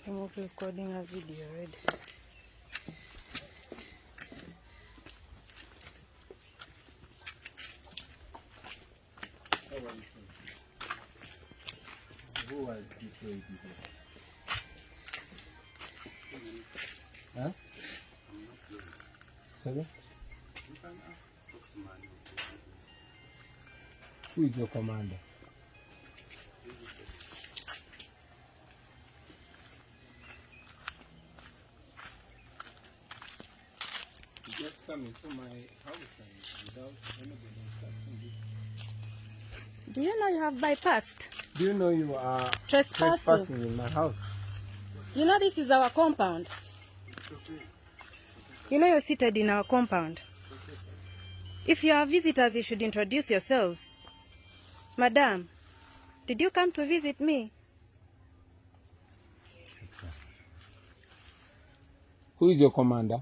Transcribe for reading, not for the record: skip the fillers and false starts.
I'm recording a video already. Who was deployed before? Huh? Sorry? You can ask spokesman. Who is your commander? You just come into my house and without anybody instructing you. Do you know you have bypassed? Do you know you are Trespassing in my house? You know this is our compound. You know you're seated in our compound. If you are visitors, you should introduce yourselves. Madam, did you come to visit me? Who is your commander?